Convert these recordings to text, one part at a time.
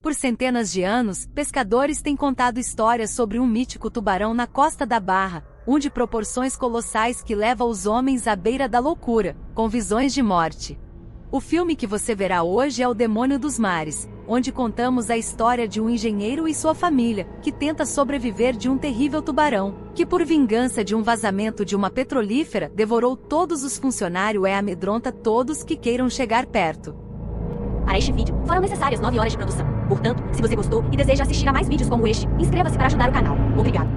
Por centenas de anos, pescadores têm contado histórias sobre um mítico tubarão na costa da Barra, um de proporções colossais que leva os homens à beira da loucura, com visões de morte. O filme que você verá hoje é O Demônio dos Mares, onde contamos a história de um engenheiro e sua família, que tenta sobreviver de um terrível tubarão, que por vingança de um vazamento de uma petrolífera devorou todos os funcionários e amedronta todos que queiram chegar perto. Para este vídeo, foram necessárias 9 horas de produção. Portanto, se você gostou e deseja assistir a mais vídeos como este, inscreva-se para ajudar o canal. Obrigado.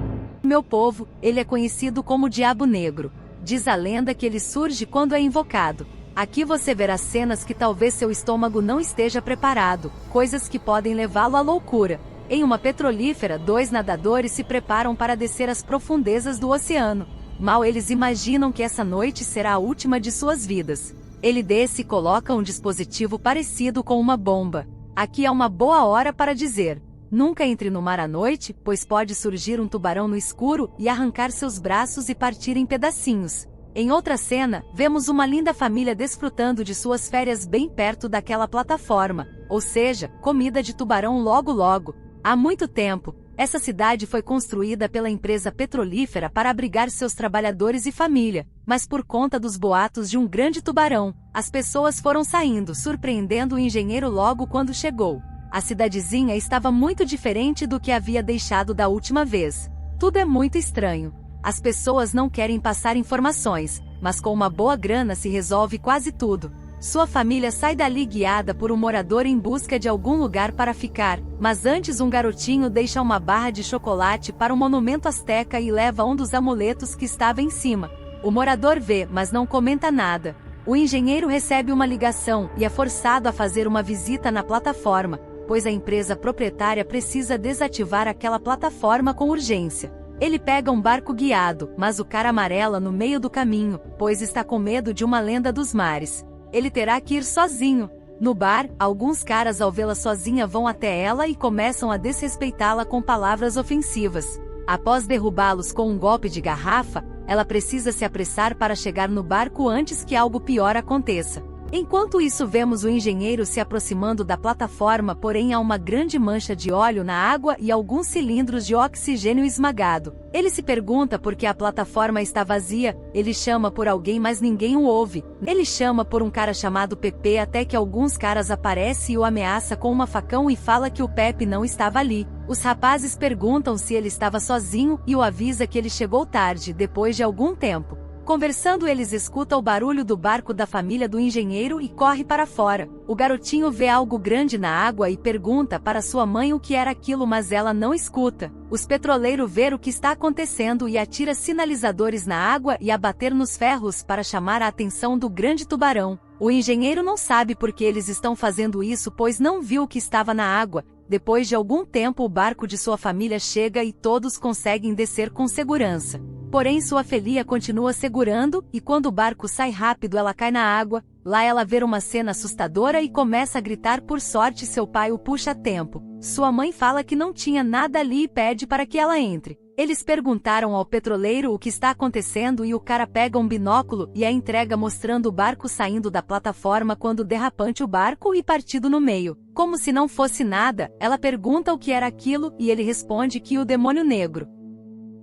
Meu povo, ele é conhecido como Diabo Negro. Diz a lenda que ele surge quando é invocado. Aqui você verá cenas que talvez seu estômago não esteja preparado, coisas que podem levá-lo à loucura. Em uma petrolífera, 2 nadadores se preparam para descer às profundezas do oceano. Mal eles imaginam que essa noite será a última de suas vidas. Ele desce e coloca um dispositivo parecido com uma bomba. Aqui é uma boa hora para dizer: nunca entre no mar à noite, pois pode surgir um tubarão no escuro e arrancar seus braços e partir em pedacinhos. Em outra cena, vemos uma linda família desfrutando de suas férias bem perto daquela plataforma, ou seja, comida de tubarão logo logo. Há muito tempo, essa cidade foi construída pela empresa petrolífera para abrigar seus trabalhadores e família, mas por conta dos boatos de um grande tubarão, as pessoas foram saindo, surpreendendo o engenheiro logo quando chegou. A cidadezinha estava muito diferente do que havia deixado da última vez. Tudo é muito estranho. As pessoas não querem passar informações, mas com uma boa grana se resolve quase tudo. Sua família sai dali guiada por um morador em busca de algum lugar para ficar, mas antes um garotinho deixa uma barra de chocolate para um monumento asteca e leva um dos amuletos que estava em cima. O morador vê, mas não comenta nada. O engenheiro recebe uma ligação e é forçado a fazer uma visita na plataforma, pois a empresa proprietária precisa desativar aquela plataforma com urgência. Ele pega um barco guiado, mas o cara amarela no meio do caminho, pois está com medo de uma lenda dos mares. Ele terá que ir sozinho. No bar, alguns caras ao vê-la sozinha vão até ela e começam a desrespeitá-la com palavras ofensivas. Após derrubá-los com um golpe de garrafa, ela precisa se apressar para chegar no barco antes que algo pior aconteça. Enquanto isso, vemos o engenheiro se aproximando da plataforma, porém há uma grande mancha de óleo na água e alguns cilindros de oxigênio esmagado. Ele se pergunta por que a plataforma está vazia, ele chama por alguém mas ninguém o ouve. Ele chama por um cara chamado Pepe até que alguns caras aparecem e o ameaça com uma facão e fala que o Pepe não estava ali. Os rapazes perguntam se ele estava sozinho e o avisa que ele chegou tarde, depois de algum tempo. Conversando, eles escutam o barulho do barco da família do engenheiro e corre para fora. O garotinho vê algo grande na água e pergunta para sua mãe o que era aquilo, mas ela não escuta. Os petroleiros vê o que está acontecendo e atira sinalizadores na água e a bater nos ferros para chamar a atenção do grande tubarão. O engenheiro não sabe por que eles estão fazendo isso, pois não viu o que estava na água. Depois de algum tempo, o barco de sua família chega e todos conseguem descer com segurança. Porém sua filha continua segurando, e quando o barco sai rápido ela cai na água. Lá ela vê uma cena assustadora e começa a gritar. Por sorte seu pai o puxa a tempo. Sua mãe fala que não tinha nada ali e pede para que ela entre. Eles perguntaram ao petroleiro o que está acontecendo e o cara pega um binóculo e a entrega mostrando o barco saindo da plataforma quando derrapante o barco e partido no meio. Como se não fosse nada, ela pergunta o que era aquilo e ele responde que o demônio negro.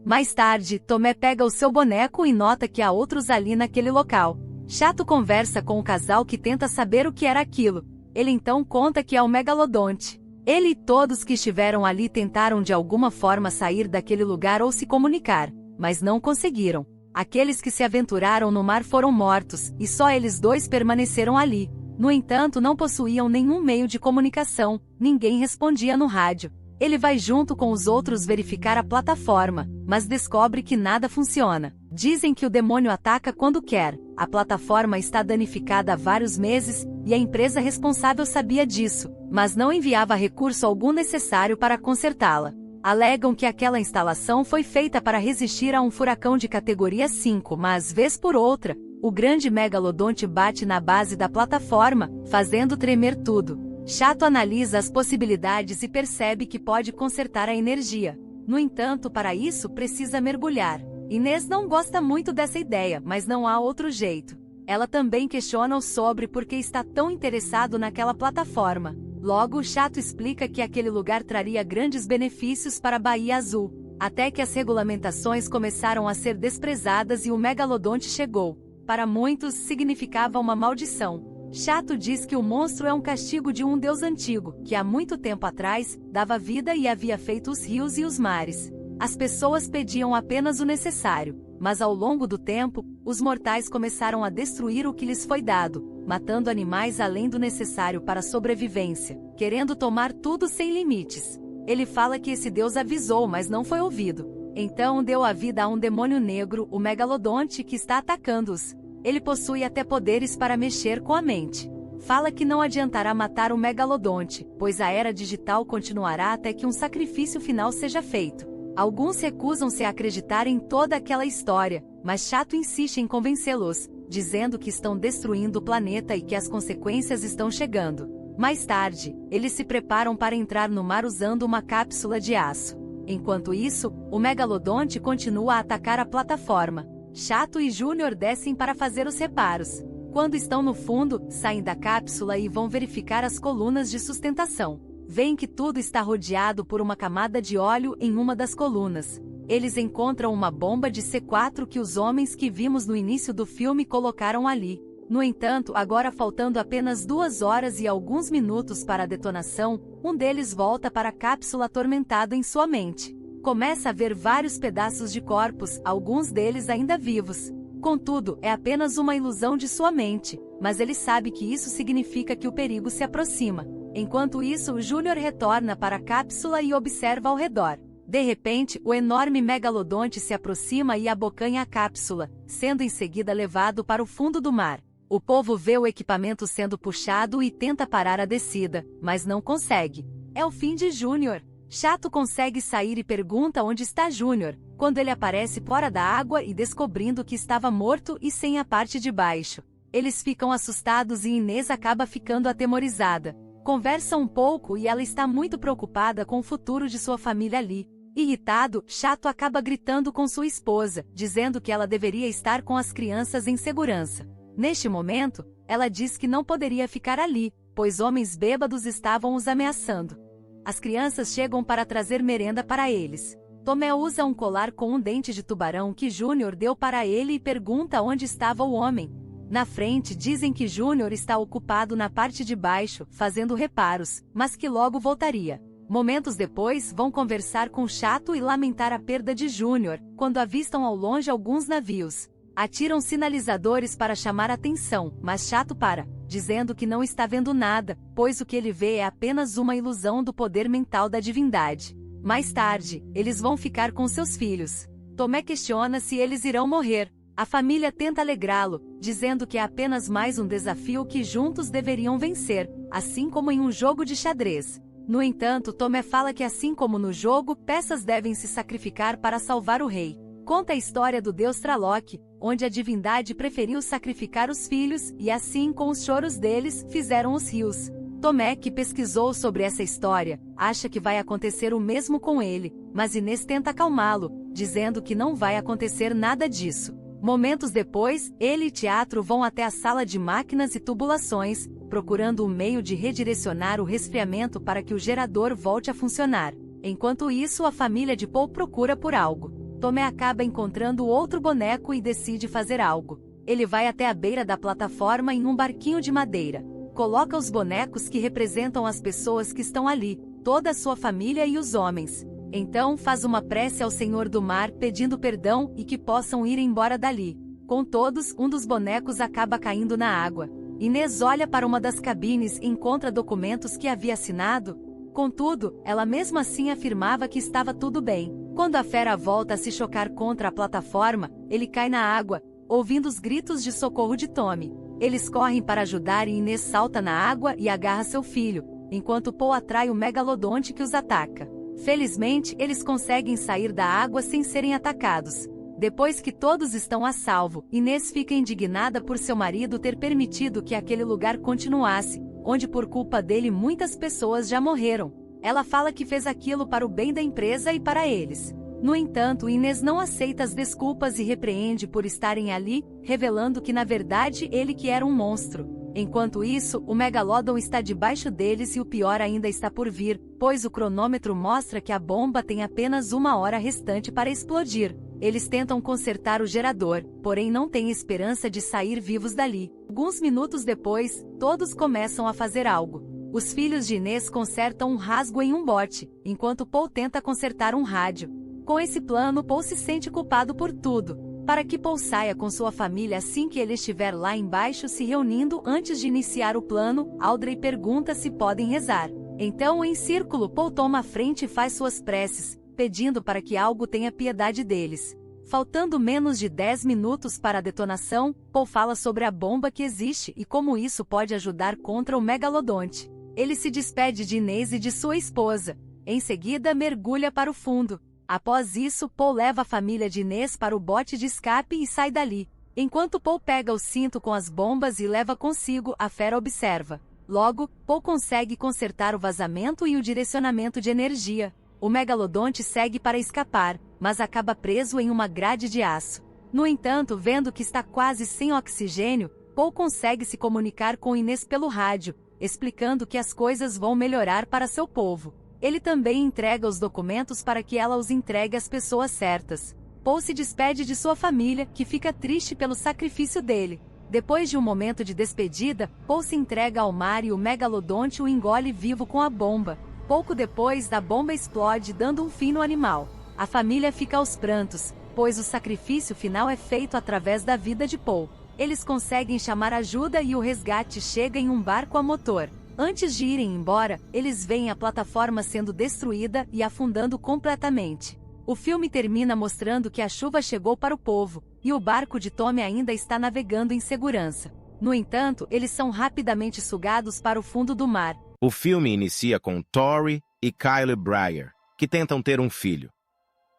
Mais tarde, Tomé pega o seu boneco e nota que há outros ali naquele local. Chato conversa com o casal que tenta saber o que era aquilo. Ele então conta que é o megalodonte. Ele e todos que estiveram ali tentaram de alguma forma sair daquele lugar ou se comunicar, mas não conseguiram. Aqueles que se aventuraram no mar foram mortos, e só eles dois permaneceram ali. No entanto, não possuíam nenhum meio de comunicação, ninguém respondia no rádio. Ele vai junto com os outros verificar a plataforma, mas descobre que nada funciona. Dizem que o demônio ataca quando quer. A plataforma está danificada há vários meses, e a empresa responsável sabia disso, mas não enviava recurso algum necessário para consertá-la. Alegam que aquela instalação foi feita para resistir a um furacão de categoria 5, mas vez por outra, o grande megalodonte bate na base da plataforma, fazendo tremer tudo. Chato analisa as possibilidades e percebe que pode consertar a energia. No entanto, para isso precisa mergulhar. Inês não gosta muito dessa ideia, mas não há outro jeito. Ela também questiona sobre por que está tão interessado naquela plataforma. Logo, Chato explica que aquele lugar traria grandes benefícios para a Baía Azul, até que as regulamentações começaram a ser desprezadas e o megalodonte chegou. Para muitos, significava uma maldição. Chato diz que o monstro é um castigo de um deus antigo, que há muito tempo atrás, dava vida e havia feito os rios e os mares. As pessoas pediam apenas o necessário, mas ao longo do tempo, os mortais começaram a destruir o que lhes foi dado, matando animais além do necessário para a sobrevivência, querendo tomar tudo sem limites. Ele fala que esse deus avisou, mas não foi ouvido. Então deu a vida a um demônio negro, o megalodonte, que está atacando-os. Ele possui até poderes para mexer com a mente. Fala que não adiantará matar o megalodonte, pois a era digital continuará até que um sacrifício final seja feito. Alguns recusam-se a acreditar em toda aquela história, mas Chato insiste em convencê-los, dizendo que estão destruindo o planeta e que as consequências estão chegando. Mais tarde, eles se preparam para entrar no mar usando uma cápsula de aço. Enquanto isso, o megalodonte continua a atacar a plataforma. Chato e Júnior descem para fazer os reparos. Quando estão no fundo, saem da cápsula e vão verificar as colunas de sustentação. Veem que tudo está rodeado por uma camada de óleo em uma das colunas. Eles encontram uma bomba de C4 que os homens que vimos no início do filme colocaram ali. No entanto, agora faltando apenas 2 horas e alguns minutos para a detonação, um deles volta para a cápsula atormentado em sua mente. Começa a ver vários pedaços de corpos, alguns deles ainda vivos. Contudo, é apenas uma ilusão de sua mente, mas ele sabe que isso significa que o perigo se aproxima. Enquanto isso, Júnior retorna para a cápsula e observa ao redor. De repente, o enorme megalodonte se aproxima e abocanha a cápsula, sendo em seguida levado para o fundo do mar. O povo vê o equipamento sendo puxado e tenta parar a descida, mas não consegue. É o fim de Júnior. Chato consegue sair e pergunta onde está Júnior, quando ele aparece fora da água e descobrindo que estava morto e sem a parte de baixo. Eles ficam assustados e Inês acaba ficando atemorizada. Conversam um pouco e ela está muito preocupada com o futuro de sua família ali. Irritado, Chato acaba gritando com sua esposa, dizendo que ela deveria estar com as crianças em segurança. Neste momento, ela diz que não poderia ficar ali, pois homens bêbados estavam os ameaçando. As crianças chegam para trazer merenda para eles. Tomé usa um colar com um dente de tubarão que Júnior deu para ele e pergunta onde estava o homem. Na frente dizem que Júnior está ocupado na parte de baixo, fazendo reparos, mas que logo voltaria. Momentos depois, vão conversar com Chato e lamentar a perda de Júnior, quando avistam ao longe alguns navios. Atiram sinalizadores para chamar atenção, mas Chato para, dizendo que não está vendo nada, pois o que ele vê é apenas uma ilusão do poder mental da divindade. Mais tarde, eles vão ficar com seus filhos. Tomé questiona se eles irão morrer. A família tenta alegrá-lo, dizendo que é apenas mais um desafio que juntos deveriam vencer, assim como em um jogo de xadrez. No entanto, Tomé fala que assim como no jogo, peças devem se sacrificar para salvar o rei. Conta a história do deus Traloque, onde a divindade preferiu sacrificar os filhos, e assim com os choros deles, fizeram os rios. Tomé, que pesquisou sobre essa história, acha que vai acontecer o mesmo com ele, mas Inês tenta acalmá-lo, dizendo que não vai acontecer nada disso. Momentos depois, ele e Teatro vão até a sala de máquinas e tubulações, procurando um meio de redirecionar o resfriamento para que o gerador volte a funcionar. Enquanto isso, a família de Paul procura por algo. Tomé acaba encontrando outro boneco e decide fazer algo. Ele vai até a beira da plataforma em um barquinho de madeira. Coloca os bonecos que representam as pessoas que estão ali, toda a sua família e os homens. Então faz uma prece ao Senhor do Mar pedindo perdão e que possam ir embora dali. Com todos, um dos bonecos acaba caindo na água. Inês olha para uma das cabines e encontra documentos que havia assinado. Contudo, ela mesmo assim afirmava que estava tudo bem. Quando a fera volta a se chocar contra a plataforma, ele cai na água, ouvindo os gritos de socorro de Tommy. Eles correm para ajudar e Inês salta na água e agarra seu filho, enquanto Paul atrai o megalodonte que os ataca. Felizmente, eles conseguem sair da água sem serem atacados. Depois que todos estão a salvo, Inês fica indignada por seu marido ter permitido que aquele lugar continuasse, onde por culpa dele muitas pessoas já morreram. Ela fala que fez aquilo para o bem da empresa e para eles. No entanto, Inês não aceita as desculpas e repreende por estarem ali, revelando que na verdade ele que era um monstro. Enquanto isso, o Megalodon está debaixo deles e o pior ainda está por vir, pois o cronômetro mostra que a bomba tem apenas 1 hora restante para explodir. Eles tentam consertar o gerador, porém não têm esperança de sair vivos dali. Alguns minutos depois, todos começam a fazer algo. Os filhos de Inês consertam um rasgo em um bote, enquanto Paul tenta consertar um rádio. Com esse plano, Paul se sente culpado por tudo. Para que Paul saia com sua família assim que ele estiver lá embaixo se reunindo antes de iniciar o plano, Audrey pergunta se podem rezar. Então, em círculo, Paul toma a frente e faz suas preces, pedindo para que algo tenha piedade deles. Faltando menos de 10 minutos para a detonação, Paul fala sobre a bomba que existe e como isso pode ajudar contra o megalodonte. Ele se despede de Inês e de sua esposa. Em seguida, mergulha para o fundo. Após isso, Paul leva a família de Inês para o bote de escape e sai dali. Enquanto Paul pega o cinto com as bombas e leva consigo, a fera observa. Logo, Paul consegue consertar o vazamento e o direcionamento de energia. O megalodonte segue para escapar, mas acaba preso em uma grade de aço. No entanto, vendo que está quase sem oxigênio, Paul consegue se comunicar com Inês pelo rádio, explicando que as coisas vão melhorar para seu povo. Ele também entrega os documentos para que ela os entregue às pessoas certas. Paul se despede de sua família, que fica triste pelo sacrifício dele. Depois de um momento de despedida, Paul se entrega ao mar e o megalodonte o engole vivo com a bomba. Pouco depois, a bomba explode, dando um fim no animal. A família fica aos prantos, pois o sacrifício final é feito através da vida de Paul. Eles conseguem chamar ajuda e o resgate chega em um barco a motor. Antes de irem embora, eles veem a plataforma sendo destruída e afundando completamente. O filme termina mostrando que a chuva chegou para o povo, e o barco de Tommy ainda está navegando em segurança. No entanto, eles são rapidamente sugados para o fundo do mar. O filme inicia com Tori e Kyle Breyer, que tentam ter um filho.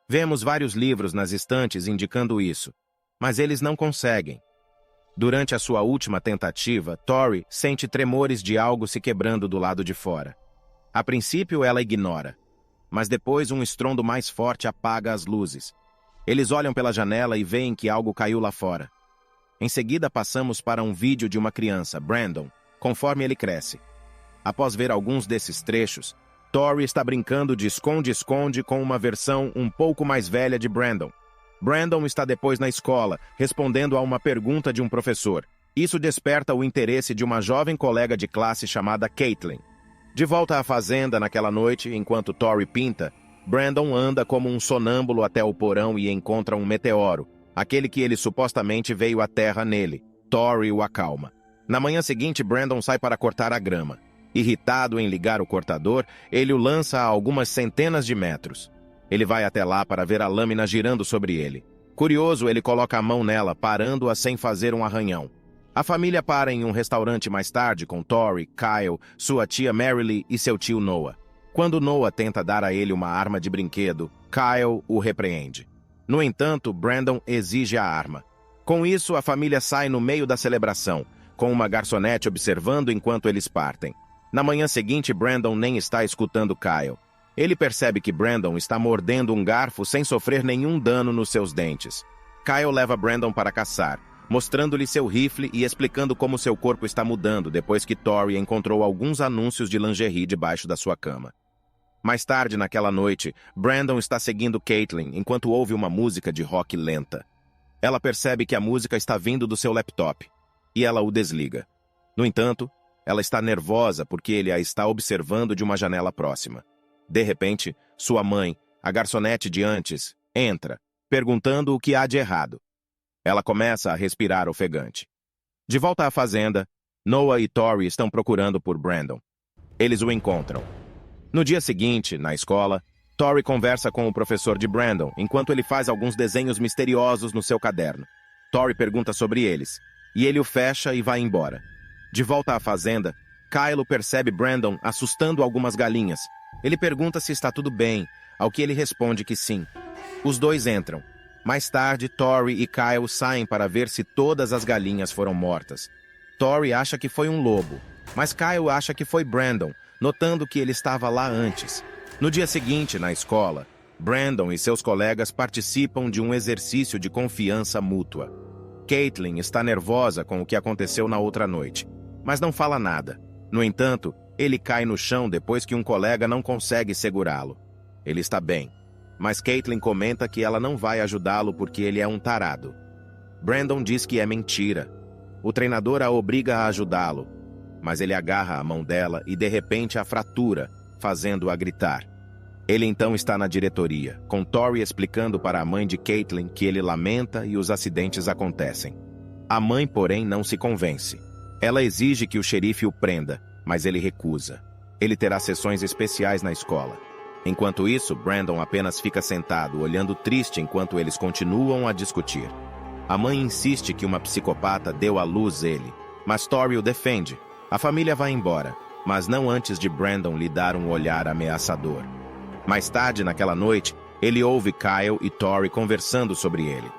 Vemos vários livros nas estantes indicando isso, mas eles não conseguem. Durante a sua última tentativa, Tori sente tremores de algo se quebrando do lado de fora. A princípio, ela ignora, mas depois um estrondo mais forte apaga as luzes. Eles olham pela janela e veem que algo caiu lá fora. Em seguida, passamos para um vídeo de uma criança, Brandon, conforme ele cresce. Após ver alguns desses trechos, Tori está brincando de esconde-esconde com uma versão um pouco mais velha de Brandon. Brandon está depois na escola, respondendo a uma pergunta de um professor. Isso desperta o interesse de uma jovem colega de classe chamada Caitlin. De volta à fazenda naquela noite, enquanto Tori pinta, Brandon anda como um sonâmbulo até o porão e encontra um meteoro, aquele que ele supostamente veio à Terra nele. Tori o acalma. Na manhã seguinte, Brandon sai para cortar a grama. Irritado em ligar o cortador, ele o lança a algumas centenas de metros. Ele vai até lá para ver a lâmina girando sobre ele. Curioso, ele coloca a mão nela, parando-a sem fazer um arranhão. A família para em um restaurante mais tarde com Tori, Kyle, sua tia Marilee e seu tio Noah. Quando Noah tenta dar a ele uma arma de brinquedo, Kyle o repreende. No entanto, Brandon exige a arma. Com isso, a família sai no meio da celebração, com uma garçonete observando enquanto eles partem. Na manhã seguinte, Brandon nem está escutando Kyle. Ele percebe que Brandon está mordendo um garfo sem sofrer nenhum dano nos seus dentes. Kyle leva Brandon para caçar, mostrando-lhe seu rifle e explicando como seu corpo está mudando depois que Tori encontrou alguns anúncios de lingerie debaixo da sua cama. Mais tarde naquela noite, Brandon está seguindo Caitlin enquanto ouve uma música de rock lenta. Ela percebe que a música está vindo do seu laptop, e ela o desliga. No entanto, ela está nervosa porque ele a está observando de uma janela próxima. De repente, sua mãe, a garçonete de antes, entra, perguntando o que há de errado. Ela começa a respirar ofegante. De volta à fazenda, Noah e Tori estão procurando por Brandon. Eles o encontram. No dia seguinte, na escola, Tori conversa com o professor de Brandon, enquanto ele faz alguns desenhos misteriosos no seu caderno. Tori pergunta sobre eles, e ele o fecha e vai embora. De volta à fazenda, Kyle percebe Brandon assustando algumas galinhas. Ele pergunta se está tudo bem, ao que ele responde que sim. Os dois entram. Mais tarde, Tori e Kyle saem para ver se todas as galinhas foram mortas. Tori acha que foi um lobo, mas Kyle acha que foi Brandon, notando que ele estava lá antes. No dia seguinte, na escola, Brandon e seus colegas participam de um exercício de confiança mútua. Caitlin está nervosa com o que aconteceu na outra noite. mas não fala nada. No entanto, ele cai no chão depois que um colega não consegue segurá-lo. Ele está bem, mas Caitlin comenta que ela não vai ajudá-lo porque ele é um tarado. Brandon diz que é mentira. O treinador a obriga a ajudá-lo, mas ele agarra a mão dela e de repente a fratura, fazendo-a gritar. Ele então está na diretoria, com Tori explicando para a mãe de Caitlin que ele lamenta e os acidentes acontecem. A mãe, porém, não se convence. Ela exige que o xerife o prenda, mas ele recusa. Ele terá sessões especiais na escola. Enquanto isso, Brandon apenas fica sentado, olhando triste enquanto eles continuam a discutir. A mãe insiste que uma psicopata deu à luz ele, mas Tori o defende. A família vai embora, mas não antes de Brandon lhe dar um olhar ameaçador. Mais tarde, naquela noite, ele ouve Kyle e Tori conversando sobre ele.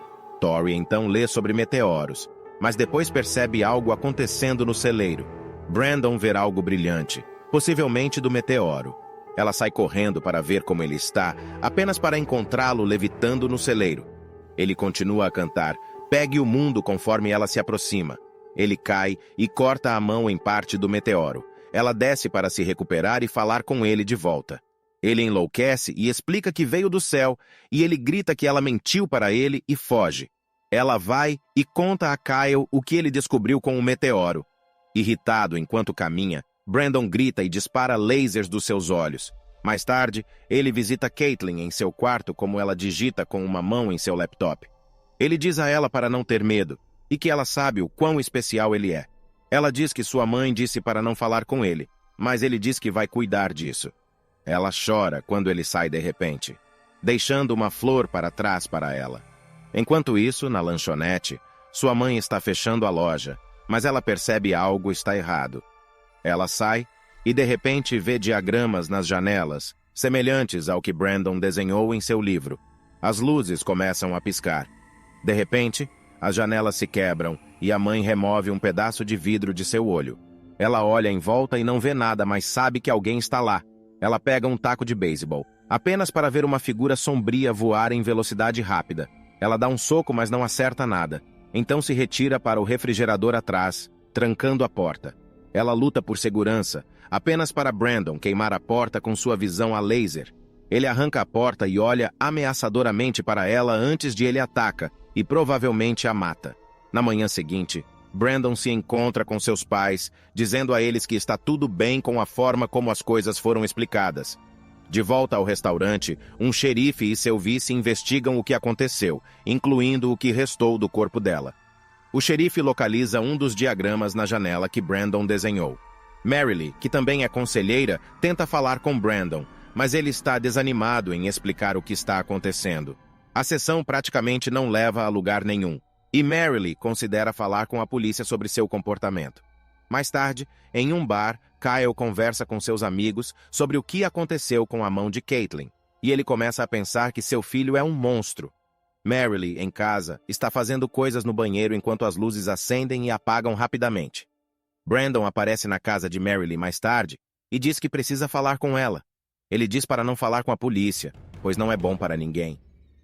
Tori então lê sobre meteoros, mas depois percebe algo acontecendo no celeiro. Brandon vê algo brilhante, possivelmente do meteoro. Ela sai correndo para ver como ele está, apenas para encontrá-lo levitando no celeiro. Ele continua a cantar, pegue o mundo conforme ela se aproxima. Ele cai e corta a mão em parte do meteoro. Ela desce para se recuperar e falar com ele de volta. Ele enlouquece e explica que veio do céu, e ele grita que ela mentiu para ele e foge. Ela vai e conta a Kyle o que ele descobriu com o meteoro. Irritado enquanto caminha, Brandon grita e dispara lasers dos seus olhos. Mais tarde, ele visita Caitlin em seu quarto como ela digita com uma mão em seu laptop. Ele diz a ela para não ter medo, e que ela sabe o quão especial ele é. Ela diz que sua mãe disse para não falar com ele, mas ele diz que vai cuidar disso. Ela chora quando ele sai de repente, deixando uma flor para trás para ela. Enquanto isso, na lanchonete, sua mãe está fechando a loja, mas ela percebe algo está errado. Ela sai e de repente vê diagramas nas janelas, semelhantes ao que Brandon desenhou em seu livro. As luzes começam a piscar. De repente, as janelas se quebram e a mãe remove um pedaço de vidro de seu olho. Ela olha em volta e não vê nada, mas sabe que alguém está lá. Ela pega um taco de beisebol, apenas para ver uma figura sombria voar em velocidade rápida. Ela dá um soco, mas não acerta nada. Então se retira para o refrigerador atrás, trancando a porta. Ela luta por segurança, apenas para Brandon queimar a porta com sua visão a laser. Ele arranca a porta e olha ameaçadoramente para ela antes de ele ataca, e provavelmente a mata. Na manhã seguinte, Brandon se encontra com seus pais, dizendo a eles que está tudo bem com a forma como as coisas foram explicadas. De volta ao restaurante, um xerife e seu vice investigam o que aconteceu, incluindo o que restou do corpo dela. O xerife localiza um dos diagramas na janela que Brandon desenhou. Marilee, que também é conselheira, tenta falar com Brandon, mas ele está desanimado em explicar o que está acontecendo. A sessão praticamente não leva a lugar nenhum. E Marilee considera falar com a polícia sobre seu comportamento. Mais tarde, em um bar, Kyle conversa com seus amigos sobre o que aconteceu com a mão de Caitlin, e ele começa a pensar que seu filho é um monstro. Marilee, em casa, está fazendo coisas no banheiro enquanto as luzes acendem e apagam rapidamente. Brandon aparece na casa de Marilee mais tarde e diz que precisa falar com ela. Ele diz para não falar com a polícia, pois não é bom para ninguém.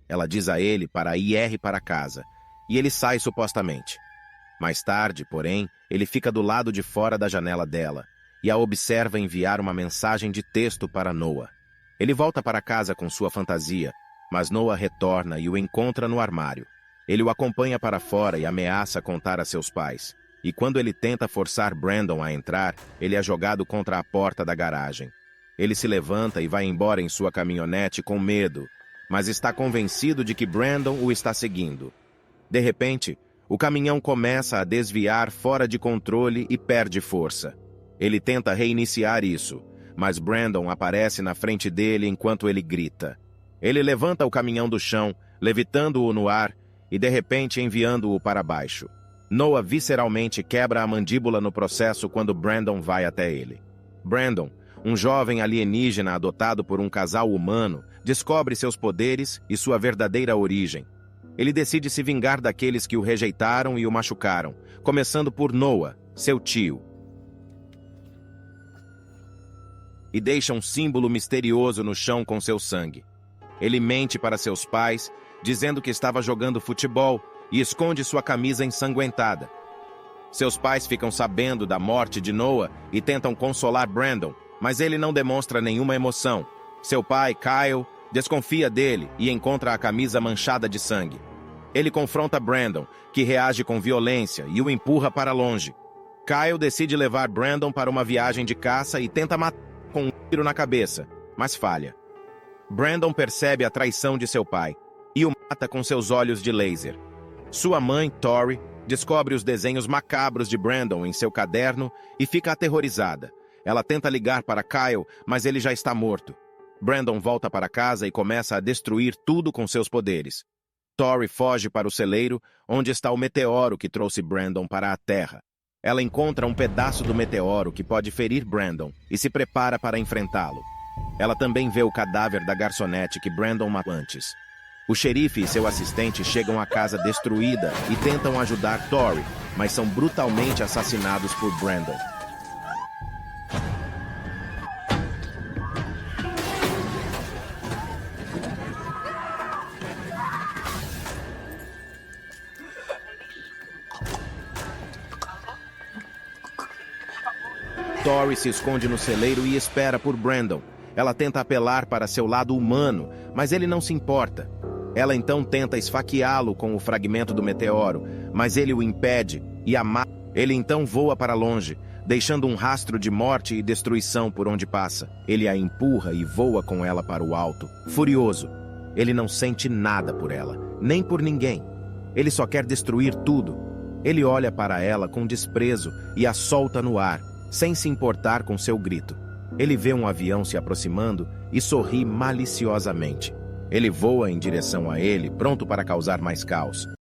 Ela diz a ele para ir para casa, e ele sai supostamente. Mais tarde, porém, ele fica do lado de fora da janela dela e a observa enviar uma mensagem de texto para Noah. Ele volta para casa com sua fantasia, mas Noah retorna e o encontra no armário. Ele o acompanha para fora e ameaça contar a seus pais. E quando ele tenta forçar Brandon a entrar, ele é jogado contra a porta da garagem. Ele se levanta e vai embora em sua caminhonete com medo, mas está convencido de que Brandon o está seguindo. De repente, o caminhão começa a desviar fora de controle e perde força. Ele tenta reiniciar isso, mas Brandon aparece na frente dele enquanto ele grita. Ele levanta o caminhão do chão, levitando-o no ar e de repente enviando-o para baixo. Noah visceralmente quebra a mandíbula no processo quando Brandon vai até ele. Brandon, um jovem alienígena adotado por um casal humano, descobre seus poderes e sua verdadeira origem. Ele decide se vingar daqueles que o rejeitaram e o machucaram, começando por Noah, seu tio. E deixa um símbolo misterioso no chão com seu sangue. Ele mente para seus pais, dizendo que estava jogando futebol e esconde sua camisa ensanguentada. Seus pais ficam sabendo da morte de Noah e tentam consolar Brandon, mas ele não demonstra nenhuma emoção. Seu pai, Kyle, desconfia dele e encontra a camisa manchada de sangue. Ele confronta Brandon, que reage com violência e o empurra para longe. Kyle decide levar Brandon para uma viagem de caça e tenta matar com um tiro na cabeça, mas falha. Brandon percebe a traição de seu pai e o mata com seus olhos de laser. Sua mãe, Tori, descobre os desenhos macabros de Brandon em seu caderno e fica aterrorizada. Ela tenta ligar para Kyle, mas ele já está morto. Brandon volta para casa e começa a destruir tudo com seus poderes. Tori foge para o celeiro, onde está o meteoro que trouxe Brandon para a Terra. Ela encontra um pedaço do meteoro que pode ferir Brandon e se prepara para enfrentá-lo. Ela também vê o cadáver da garçonete que Brandon matou antes. O xerife e seu assistente chegam à casa destruída e tentam ajudar Tori, mas são brutalmente assassinados por Brandon. Tori se esconde no celeiro e espera por Brandon. Ela tenta apelar para seu lado humano, mas ele não se importa. Ela então tenta esfaqueá-lo com o fragmento do meteoro, mas ele o impede e a mata. Ele então voa para longe, deixando um rastro de morte e destruição por onde passa. Ele a empurra e voa com ela para o alto, furioso. Ele não sente nada por ela, nem por ninguém. Ele só quer destruir tudo. Ele olha para ela com desprezo e a solta no ar, sem se importar com seu grito. Ele vê um avião se aproximando e sorri maliciosamente. Ele voa em direção a ele, pronto para causar mais caos.